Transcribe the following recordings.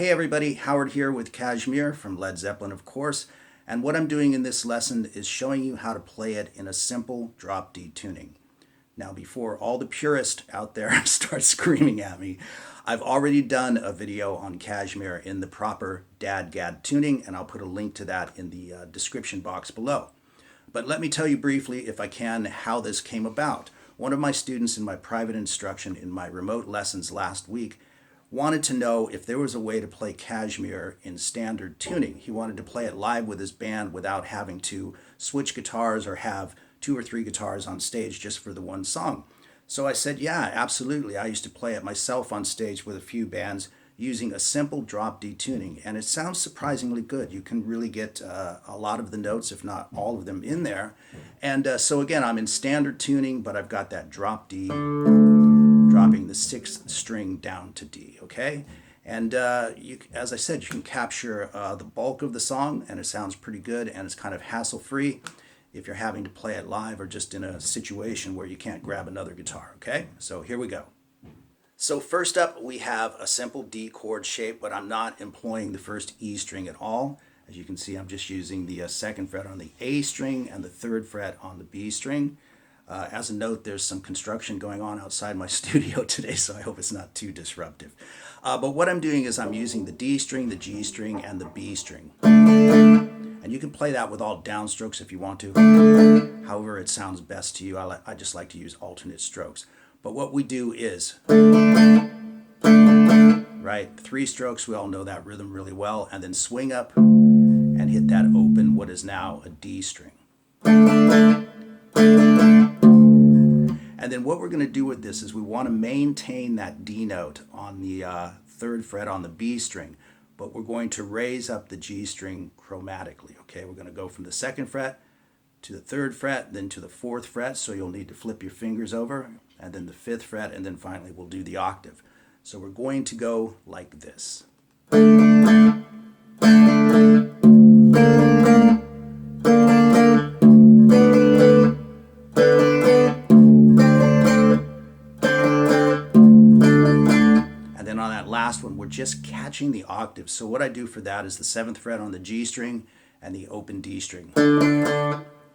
Hey everybody, Howard here with KASHMIR from Led Zeppelin, of course, and what I'm doing in this lesson is showing you how to play it in a simple drop D tuning. Now, before all the purists out there start screaming at me, I've already done a video on KASHMIR in the proper DADGAD tuning, and I'll put a link to that in the description box below. But let me tell you briefly, if I can, how this came about. One of my students in my private instruction in my remote lessons last week wanted to know if there was a way to play KASHMIR in standard tuning. He wanted to play it live with his band without having to switch guitars or have 2 or 3 guitars on stage just for the one song. So I said, yeah, absolutely. I used to play it myself on stage with a few bands using a simple drop D tuning, and it sounds surprisingly good. You can really get a lot of the notes, if not all of them, in there. And so again, I'm in standard tuning, but I've got that drop D, dropping the 6th string down to D, okay? And as I said, you can capture the bulk of the song, and it sounds pretty good, and it's kind of hassle-free if you're having to play it live or just in a situation where you can't grab another guitar, okay? So here we go. So first up, we have a simple D chord shape, but I'm not employing the first E string at all. As you can see, I'm just using the 2nd fret on the A string and the 3rd fret on the B string. As a note, there's some construction going on outside my studio today, so I hope it's not too disruptive. But what I'm doing is I'm using the D string, the G string, and the B string. And you can play that with all downstrokes if you want to. However it sounds best to you. I just like to use alternate strokes. But what we do is, right, 3 strokes, we all know that rhythm really well, and then swing up and hit that open, what is now a D string. And then what we're going to do with this is we want to maintain that D note on the 3rd fret on the B string, but we're going to raise up the G string chromatically, okay? We're going to go from the 2nd fret to the 3rd fret, then to the 4th fret, so you'll need to flip your fingers over, and then the 5th fret, and then finally we'll do the octave. So we're going to go like this. Last one, we're just catching the octave. So what I do for that is the 7th fret on the G string and the open D string,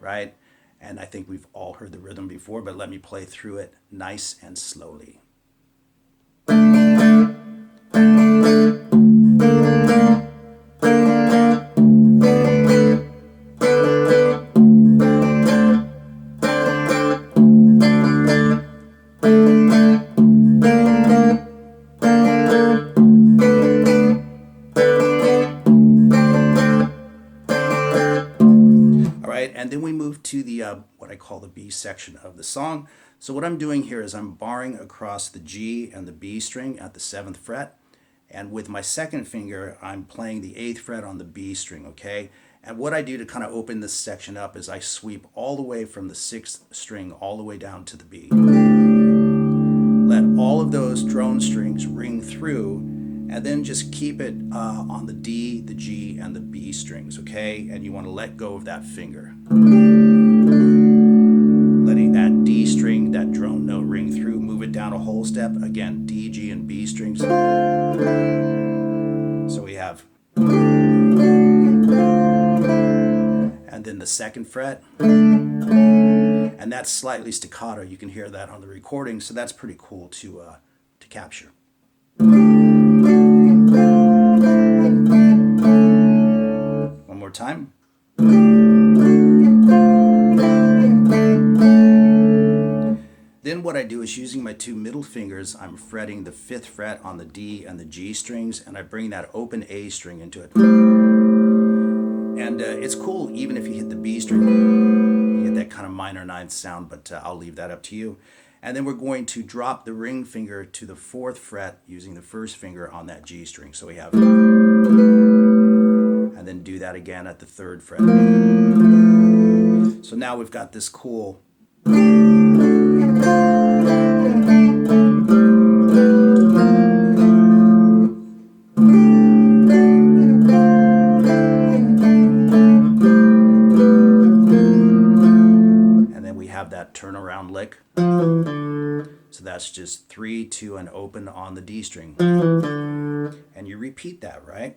right? And I think we've all heard the rhythm before, but let me play through it nice and slowly. And then we move to the what I call the B section of the song. So what I'm doing here is I'm barring across the G and the B string at the 7th fret, and with my 2nd finger I'm playing the 8th fret on the B string, okay? And what I do to kind of open this section up is I sweep all the way from the 6th string all the way down to the B. Let all of those drone strings ring through, and then just keep it on the D, the G, and the B strings, okay? And you want to let go of that finger. Letting that D string, that drone note ring through, move it down a whole step. Again, D, G, and B strings. So we have, and then the 2nd fret. And that's slightly staccato. You can hear that on the recording, so that's pretty cool to capture. One more time. Then what I do is using my 2 middle fingers, I'm fretting the 5th fret on the D and the G strings, and I bring that open A string into it. And it's cool even if you hit the B string, you get that kind of minor 9th sound, but I'll leave that up to you. And then we're going to drop the ring finger to the 4th fret using the 1st finger on that G string. So we have, and then do that again at the 3rd fret. So now we've got this cool that turnaround lick. So that's just 3, 2, and open on the D string. And you repeat that, right?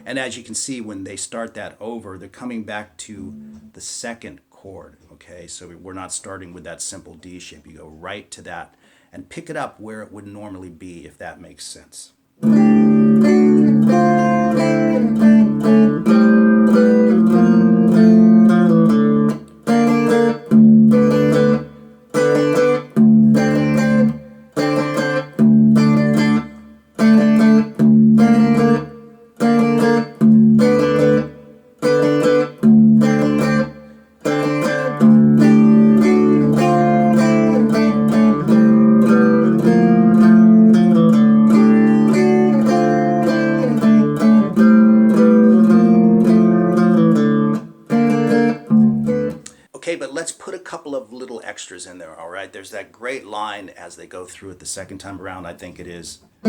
And as you can see, when they start that over, they're coming back to the second chord, okay? So we're not starting with that simple D shape. You go right to that and pick it up where it would normally be, if that makes sense. Okay, but let's put a couple of little extras in there, all right? There's that great line as they go through it the second time around, I think it is. I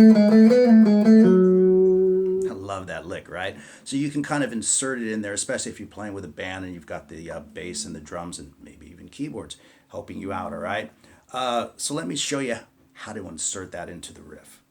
love that lick, right? So you can kind of insert it in there, especially if you're playing with a band and you've got the bass and the drums and maybe even keyboards helping you out, all right? So let me show you how to insert that into the riff.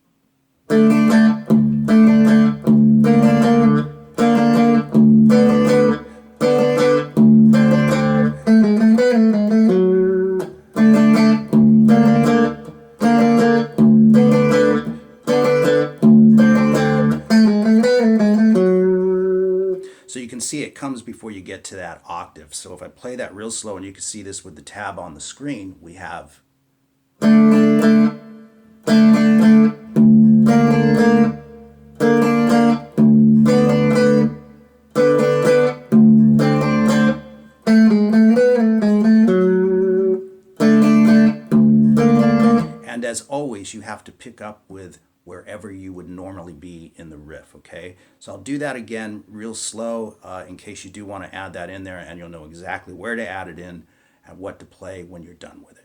So you can see it comes before you get to that octave. So if I play that real slow, and you can see this with the tab on the screen, we have and as always, you have to pick up with wherever you would normally be in the riff, okay? So I'll do that again real slow in case you do want to add that in there, and you'll know exactly where to add it in and what to play when you're done with it.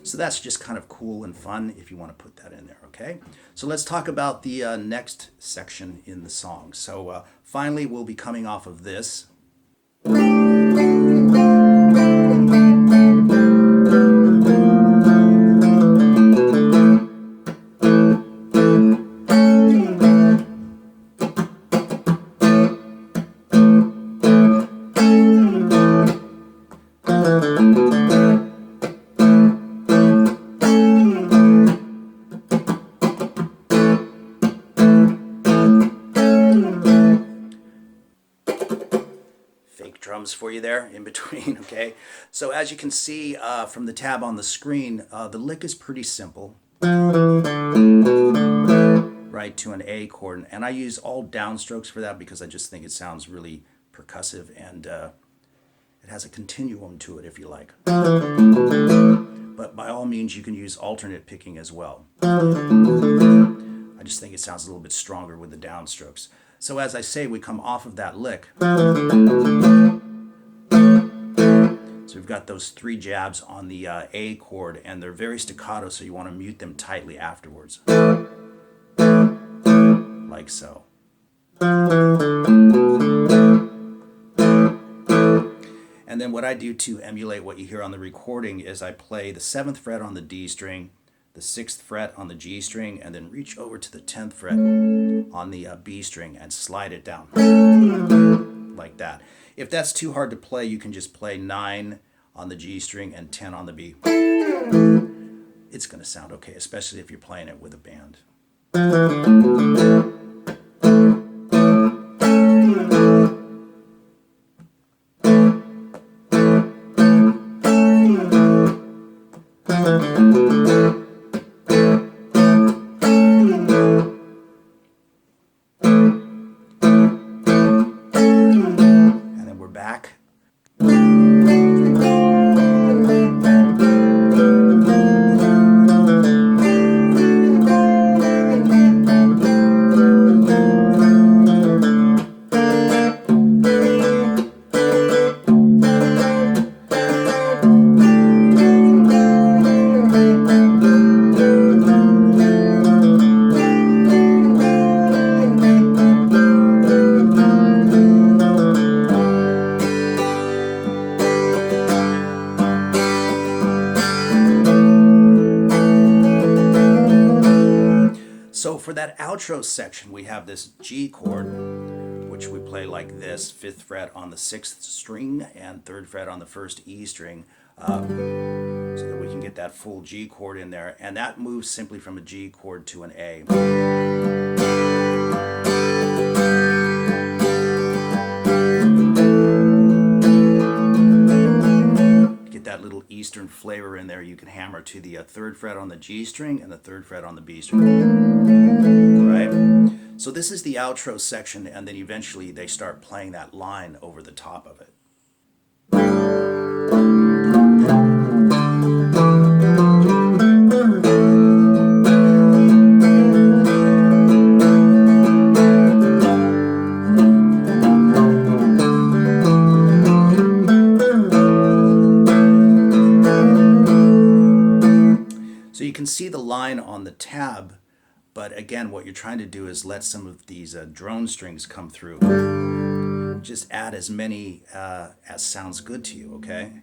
So that's just kind of cool and fun if you want to put that in there, okay? So let's talk about the next section in the song. So finally, we'll be coming off of this. Fake drums for you there in between, okay? So as you can see from the tab on the screen, the lick is pretty simple, right, to an A chord. And I use all downstrokes for that because I just think it sounds really percussive, and it has a continuum to it, if you like. But by all means, you can use alternate picking as well. I just think it sounds a little bit stronger with the downstrokes. So as I say, we come off of that lick. So we've got those three jabs on the A chord, and they're very staccato, so you want to mute them tightly afterwards. Like so. And then what I do to emulate what you hear on the recording is I play the 7th fret on the D string, the 6th fret on the G string, and then reach over to the 10th fret on the B string and slide it down like that. If that's too hard to play, you can just play 9 on the G string and 10 on the B. It's going to sound okay, especially if you're playing it with a band. for that outro section, we have this G chord, which we play like this: 5th fret on the 6th string and 3rd fret on the 1st E string, so that we can get that full G chord in there. And that moves simply from a G chord to an A. That little Eastern flavor in there, you can hammer to the 3rd fret on the G string and the 3rd fret on the B string, right? So this is the outro section, and then eventually they start playing that line over the top of it. So you can see the line on the tab, but again, what you're trying to do is let some of these drone strings come through. Just add as many as sounds good to you, okay?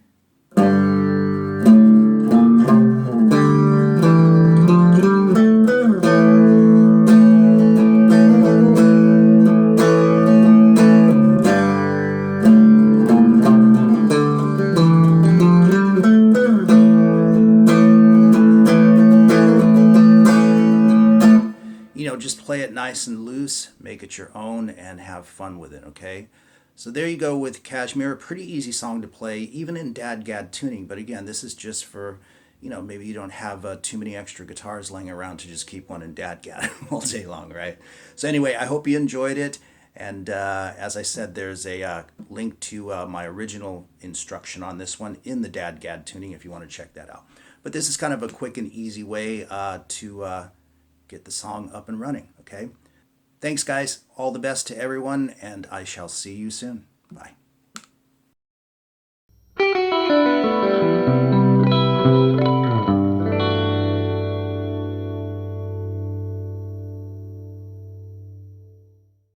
Just play it nice and loose, make it your own, and have fun with it, okay? So there you go with Kashmir. A pretty easy song to play, even in DADGAD tuning. But again, this is just for, maybe you don't have too many extra guitars laying around to just keep one in DADGAD all day long, right? So anyway, I hope you enjoyed it. And as I said, there's a link to my original instruction on this one in the DADGAD tuning if you want to check that out. But this is kind of a quick and easy way to get the song up and running, okay? Thanks, guys. All the best to everyone, and I shall see you soon. Bye.